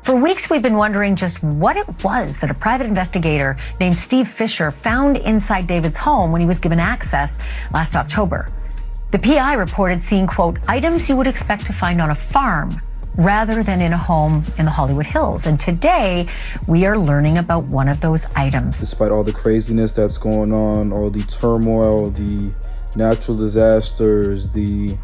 For weeks, we've been wondering just what it was that a private investigator named Steve Fisher found inside David's home when he was given access last October. The PI reported seeing, quote, items you would expect to find on a farm rather than in a home in the Hollywood Hills. And today, we are learning about one of those items. Despite all the craziness that's going on, all the turmoil, the natural disasters, the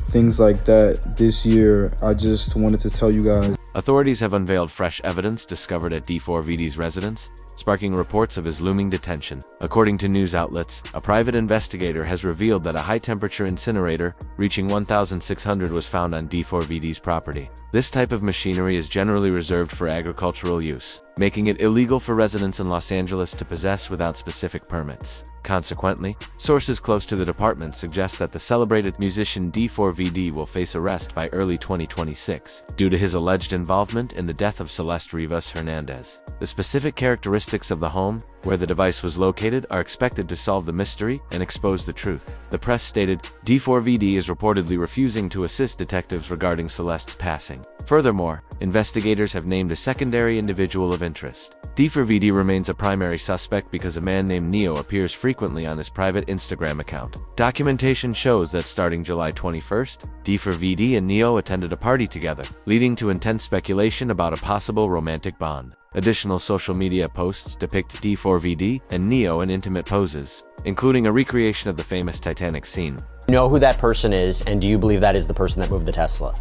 things like that this year, I just wanted to tell you guys. Authorities have unveiled fresh evidence discovered at D4VD's residence, sparking reports of his looming detention. According to news outlets, a private investigator has revealed that a high-temperature incinerator reaching 1,600 was found on D4VD's property. This type of machinery is generally reserved for agricultural use, making it illegal for residents in Los Angeles to possess without specific permits. Consequently, sources close to the department suggest that the celebrated musician D4VD will face arrest by early 2026 due to his alleged involvement in the death of Celeste Rivas Hernandez. The specific characteristics of the home where the device was located are expected to solve the mystery and expose the truth. The press stated, D4VD is reportedly refusing to assist detectives regarding Celeste's passing. Furthermore, investigators have named a secondary individual of interest. D4VD remains a primary suspect because a man named Neo appears frequently on his private Instagram account. Documentation shows that starting July 21st, D4VD and Neo attended a party together, leading to intense speculation about a possible romantic bond. Additional social media posts depict D4VD and Neo in intimate poses, including a recreation of the famous Titanic scene. Know who that person is, and do you believe that is the person that moved the Tesla?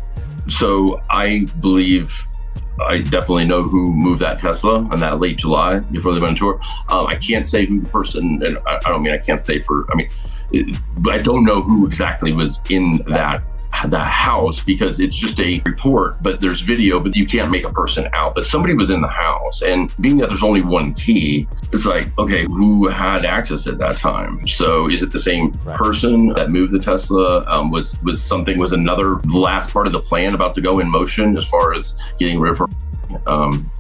So I definitely know who moved that Tesla on that late July before they went on tour. I can't say who the person, and I don't mean I can't say but I don't know who exactly was in that house because it's just a report, but there's video, but you can't make a person out. But somebody was in the house, and being that there's only one key, it's like, okay, who had access at that time? So is it the same person that moved the Tesla? Was another last part of the plan about to go in motion as far as getting rid of her?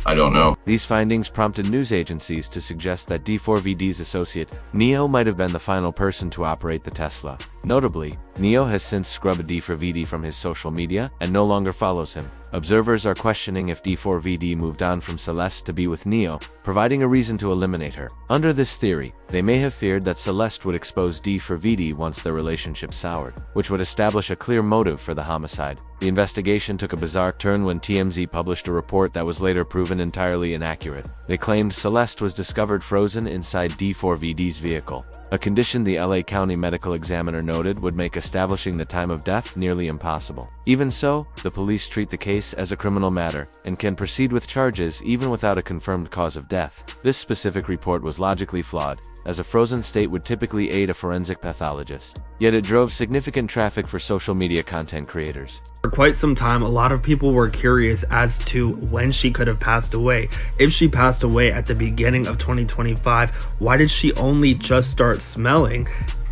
I don't know. These findings prompted news agencies to suggest that D4VD's associate, Neo, might have been the final person to operate the Tesla. Notably, Neo has since scrubbed D4VD from his social media and no longer follows him. Observers are questioning if D4VD moved on from Celeste to be with Neo, providing a reason to eliminate her. Under this theory, they may have feared that Celeste would expose D4VD once their relationship soured, which would establish a clear motive for the homicide. The investigation took a bizarre turn when TMZ published a report that was later proven entirely inaccurate. They claimed Celeste was discovered frozen inside D4VD's vehicle, a condition the LA County Medical Examiner noted would make establishing the time of death nearly impossible. Even so, the police treat the case as a criminal matter and can proceed with charges even without a confirmed cause of death. This specific report was logically flawed, as a frozen state would typically aid a forensic pathologist. Yet it drove significant traffic for social media content creators. For quite some time, a lot of people were curious as to when she could have passed away. If she passed away at the beginning of 2025, why did she only just start smelling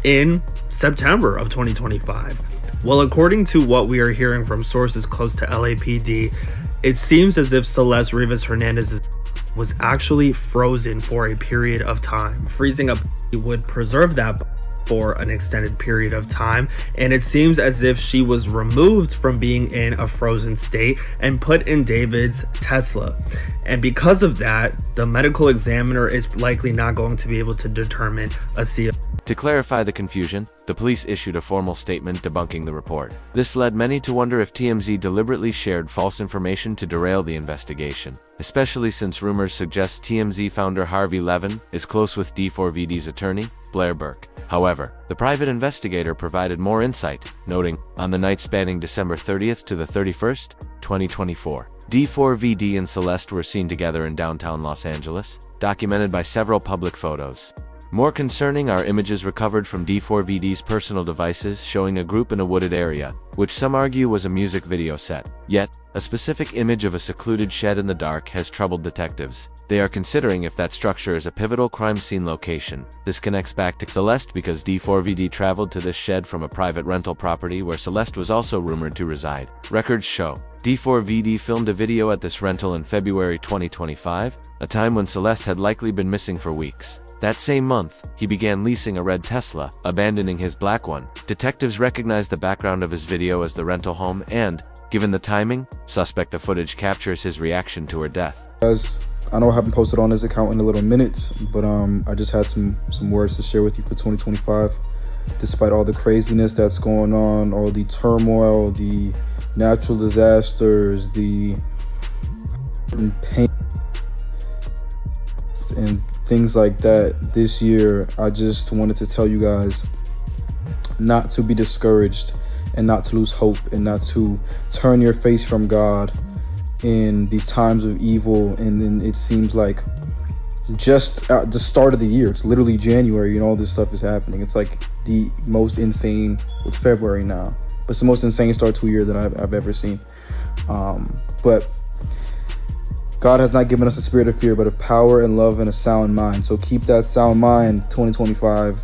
in September of 2025? Well, according to what we are hearing from sources close to LAPD, it seems as if Celeste Rivas Hernandez was actually frozen for a period of time. Freezing up would preserve that for an extended period of time, and it seems as if she was removed from being in a frozen state and put in David's Tesla. And because of that, the medical examiner is likely not going to be able to determine a CO. To clarify the confusion, the police issued a formal statement debunking the report. This led many to wonder if TMZ deliberately shared false information to derail the investigation, especially since rumors suggest TMZ founder Harvey Levin is close with D4VD's attorney, Blair Burke. However, the private investigator provided more insight, noting, on the night spanning December 30th to the 31st, 2024, D4VD and Celeste were seen together in downtown Los Angeles, documented by several public photos. More concerning are images recovered from D4VD's personal devices showing a group in a wooded area, which some argue was a music video set. Yet, a specific image of a secluded shed in the dark has troubled detectives. They are considering if that structure is a pivotal crime scene location. This connects back to Celeste because D4VD traveled to this shed from a private rental property where Celeste was also rumored to reside. Records show D4VD filmed a video at this rental in February 2025, a time when Celeste had likely been missing for weeks. That same month, he began leasing a red Tesla, abandoning his black one. Detectives recognized the background of his video as the rental home and, Given the timing, suspect the footage captures his reaction to her death. Guys, I know I haven't posted on his account in a little minute, but I just had some words to share with you for 2025. Despite all the craziness that's going on, all the turmoil, the natural disasters, the pain and things like that this year, I just wanted to tell you guys not to be discouraged and not to lose hope and not to turn your face from God in these times of evil. And then it seems like just at the start of the year, it's literally January and all this stuff is happening. It's like the most insane, it's February now, but it's the most insane start to a year that I've ever seen. But God has not given us a spirit of fear, but of power and love and a sound mind. So keep that sound mind, 2025.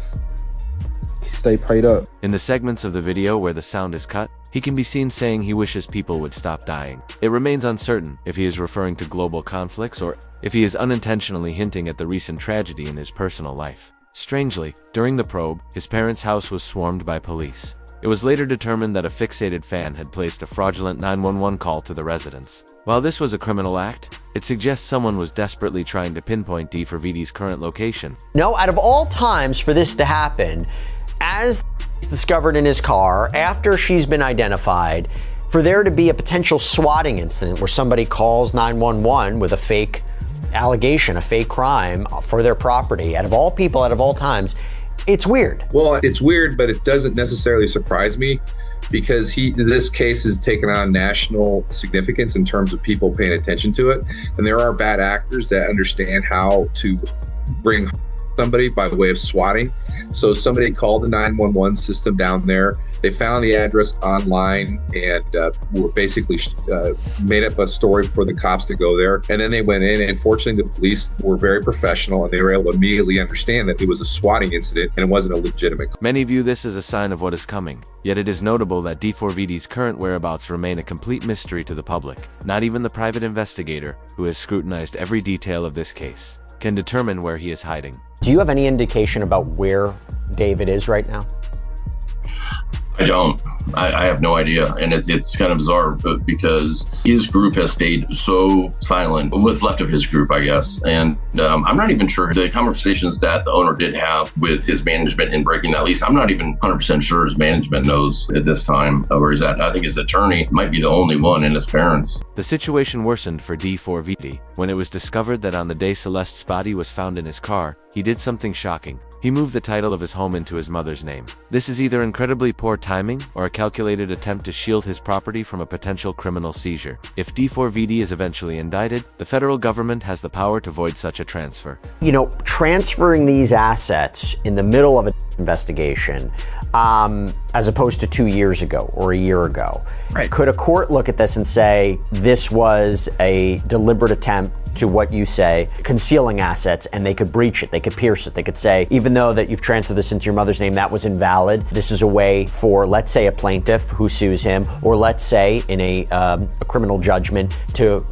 Stay prayed up. In the segments of the video where the sound is cut, he can be seen saying he wishes people would stop dying. It remains uncertain if he is referring to global conflicts or if he is unintentionally hinting at the recent tragedy in his personal life. Strangely, during the probe, his parents' house was swarmed by police. It was later determined that a fixated fan had placed a fraudulent 911 call to the residence. While this was a criminal act, it suggests someone was desperately trying to pinpoint D4VD's current location. No, out of all times for this to happen, as discovered in his car, after she's been identified, for there to be a potential swatting incident where somebody calls 911 with a fake allegation, a fake crime for their property, out of all people, out of all times, it's weird. Well, it's weird, but it doesn't necessarily surprise me because this case has taken on national significance in terms of people paying attention to it. And there are bad actors that understand how to bring somebody by way of swatting. So somebody called the 911 system down there. They found the address online and were basically made up a story for the cops to go there. And then they went in, and fortunately the police were very professional and they were able to immediately understand that it was a swatting incident and it wasn't a legitimate. Many view this as a sign of what is coming, yet it is notable that D4VD's current whereabouts remain a complete mystery to the public. Not even the private investigator, who has scrutinized every detail of this case, can determine where he is hiding. Do you have any indication about where David is right now? I don't. I have no idea. And it's kind of bizarre because his group has stayed so silent, what's left of his group, I guess. And I'm not even sure the conversations that the owner did have with his management in breaking that lease. I'm not even 100% sure his management knows at this time where he's at. I think his attorney might be the only one, and his parents. The situation worsened for D4VD when it was discovered that on the day Celeste's body was found in his car, he did something shocking. He moved the title of his home into his mother's name. This is either incredibly poor timing or a calculated attempt to shield his property from a potential criminal seizure. If D4VD is eventually indicted, the federal government has the power to void such a transfer. You know, transferring these assets in the middle of an investigation, as opposed to 2 years ago or a year ago. Right. Could a court look at this and say, this was a deliberate attempt to, what you say, concealing assets, and they could breach it, they could pierce it, they could say, even though that you've transferred this into your mother's name, that was invalid. This is a way for, let's say, a plaintiff who sues him, or let's say in a criminal judgment to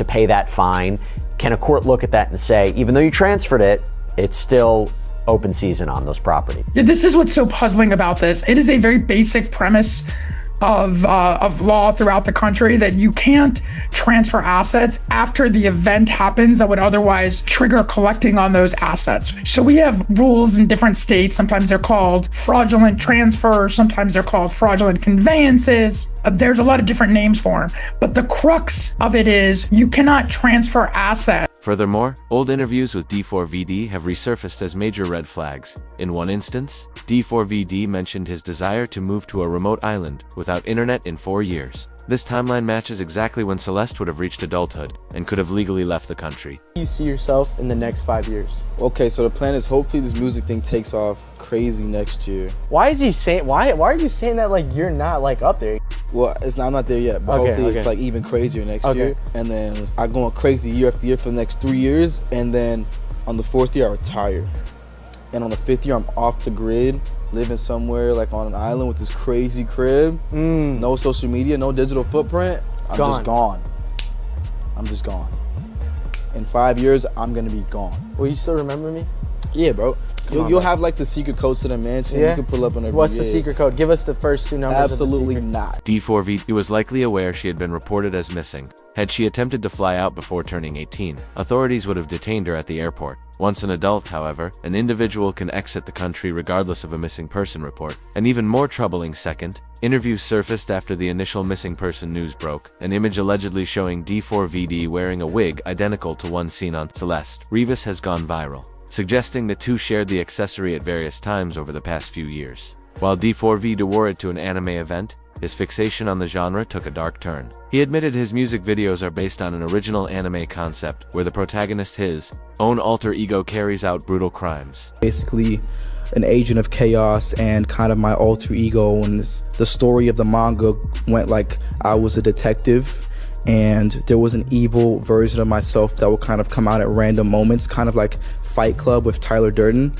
pay that fine. Can a court look at that and say, even though you transferred it, it's still open season on those properties? Yeah, this is what's so puzzling about this. It is a very basic premise of law throughout the country that you can't transfer assets after the event happens that would otherwise trigger collecting on those assets. So we have rules in different states. Sometimes they're called fraudulent transfers, sometimes they're called fraudulent conveyances. There's a lot of different names for them. But the crux of it is you cannot transfer assets. Furthermore, old interviews with D4VD have resurfaced as major red flags. In one instance, D4VD mentioned his desire to move to a remote island without internet in 4 years. This timeline matches exactly when Celeste would have reached adulthood and could have legally left the country. You see yourself in the next 5 years? Okay, so the plan is hopefully this music thing takes off crazy next year. Why is he saying? Why are you saying that like you're not like up there? Well, I'm not there yet, but hopefully it's like even crazier next year. And then I'm going crazy year after year for the next 3 years. And then on the 4th year, I retire. And on the 5th year, I'm off the grid, living somewhere like on an island with this crazy crib. No social media, no digital footprint. I'm just gone. I'm just gone. In 5 years, I'm gonna be gone. Will you still remember me? Yeah, bro. You'll have like the secret codes to the mansion. Yeah? You can pull up on every. What's the secret code? Give us the first two numbers. Absolutely of the secret. not. D4VD was likely aware she had been reported as missing. Had she attempted to fly out before turning 18, authorities would have detained her at the airport. Once an adult, however, an individual can exit the country regardless of a missing person report. An even more troubling second, interviews surfaced after the initial missing person news broke. An image allegedly showing D4VD wearing a wig identical to one seen on Celeste Rivas has gone viral, suggesting the two shared the accessory at various times over the past few years. While D4VD wore it to an anime event, his fixation on the genre took a dark turn. He admitted his music videos are based on an original anime concept where the protagonist, his own alter ego, carries out brutal crimes. Basically an agent of chaos and kind of my alter ego, and the story of the manga went like I was a detective and there was an evil version of myself that would kind of come out at random moments, kind of like Fight Club with Tyler Durden.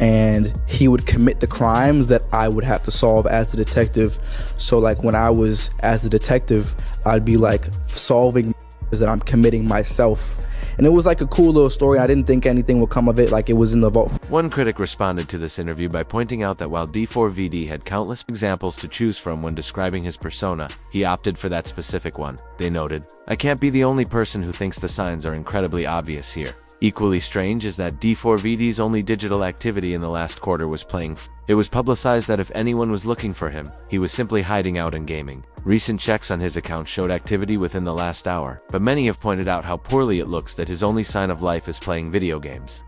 And he would commit the crimes that I would have to solve as the detective. So like when I was as the detective, I'd be like solving that I'm committing myself. And it was like a cool little story. I didn't think anything would come of it, like it was in the vault. One critic responded to this interview by pointing out that while D4VD had countless examples to choose from when describing his persona, he opted for that specific one. They noted, "I can't be the only person who thinks the signs are incredibly obvious here." Equally strange is that D4VD's only digital activity in the last quarter was playing. It was publicized that if anyone was looking for him, he was simply hiding out and gaming. Recent checks on his account showed activity within the last hour, but many have pointed out how poorly it looks that his only sign of life is playing video games.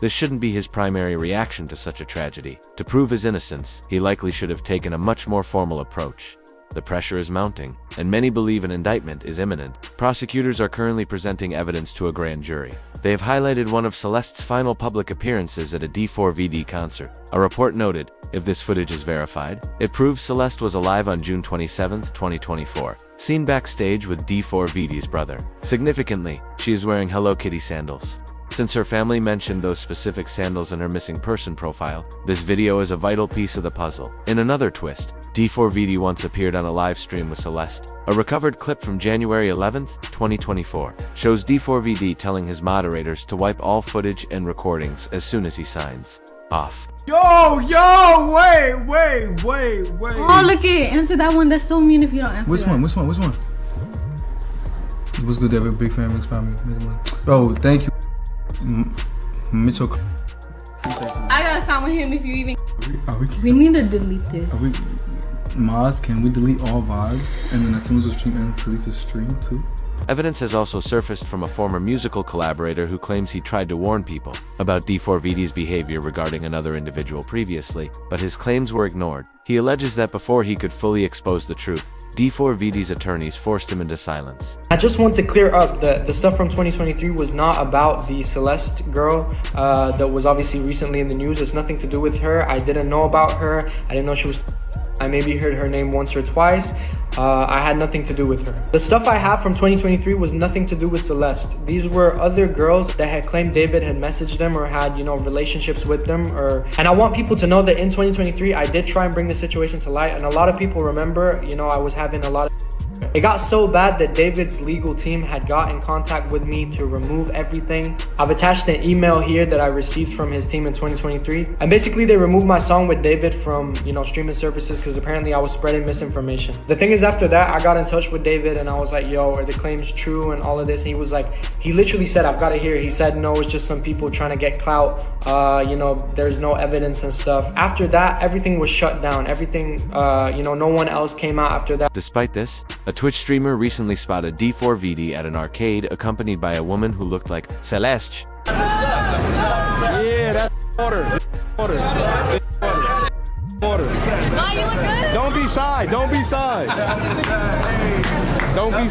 This shouldn't be his primary reaction to such a tragedy. To prove his innocence, he likely should have taken a much more formal approach. The pressure is mounting, and many believe an indictment is imminent. Prosecutors are currently presenting evidence to a grand jury. They have highlighted one of Celeste's final public appearances at a D4VD concert. A report noted, if this footage is verified, it proves Celeste was alive on June 27, 2024, seen backstage with D4VD's brother. Significantly, she is wearing Hello Kitty sandals. Since her family mentioned those specific sandals in her missing person profile, this video is a vital piece of the puzzle. In another twist, D4VD once appeared on a live stream with Celeste. A recovered clip from January 11, 2024, shows D4VD telling his moderators to wipe all footage and recordings as soon as he signs off. Yo, wait. Oh, look it. Answer that one. That's so mean if you don't answer Which that. one? What's good to have a big fan mix family? Oh, thank you. Mitchell. I gotta stop with him if you even. We We need to delete this. Maz, can we delete all VODs? And then as soon as the stream ends, delete the stream too? Evidence has also surfaced from a former musical collaborator who claims he tried to warn people about D4VD's behavior regarding another individual previously, but his claims were ignored. He alleges that before he could fully expose the truth, D4VD's attorneys forced him into silence. I just want to clear up that the stuff from 2023 was not about the Celeste girl that was obviously recently in the news. It's nothing to do with her. I didn't know about her. I didn't know she was. I maybe heard her name once or twice. I had nothing to do with her. The stuff I have from 2023 was nothing to do with Celeste. These were other girls that had claimed David had messaged them or had, relationships with them. And I want people to know that in 2023, I did try and bring the situation to light. And a lot of people remember, I was having a lot of... It got so bad that David's legal team had got in contact with me to remove everything. I've attached an email here that I received from his team in 2023. And basically they removed my song with David from, streaming services because apparently I was spreading misinformation. The thing is, after that, I got in touch with David and I was like, yo, are the claims true and all of this? And he was like, he literally said, I've got to hear. He said, no, it's just some people trying to get clout. There's no evidence and stuff. After that, everything was shut down. Everything, no one else came out after that. Despite this, a Twitch streamer recently spotted D4VD at an arcade accompanied by a woman who looked like Celeste. Yeah, that's order. Why you look good? Don't be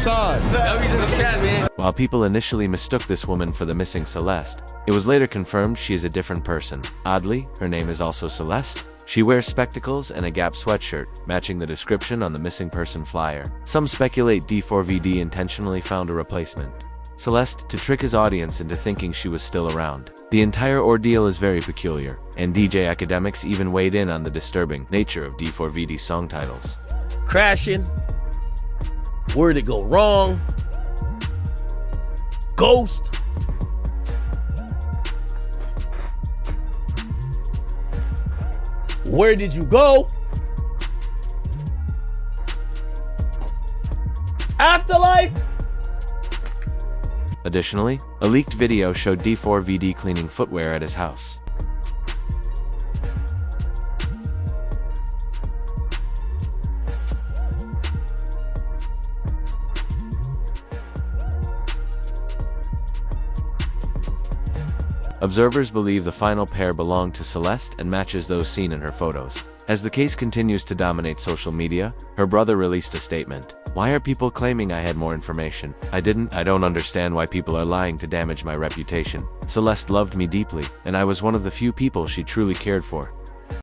shy. While people initially mistook this woman for the missing Celeste, it was later confirmed she is a different person. Oddly, her name is also Celeste. She wears spectacles and a Gap sweatshirt, matching the description on the missing person flyer. Some speculate D4VD intentionally found a replacement, Celeste, to trick his audience into thinking she was still around. The entire ordeal is very peculiar, and DJ academics even weighed in on the disturbing nature of D4VD's song titles. Crashing. Where'd it go wrong? Ghost? Where did you go? Afterlife? Additionally, a leaked video showed D4VD cleaning footwear at his house. Observers believe the final pair belonged to Celeste and matches those seen in her photos. As the case continues to dominate social media, her brother released a statement. "Why are people claiming I had more information? I didn't. I don't understand why people are lying to damage my reputation. Celeste loved me deeply, and I was one of the few people she truly cared for.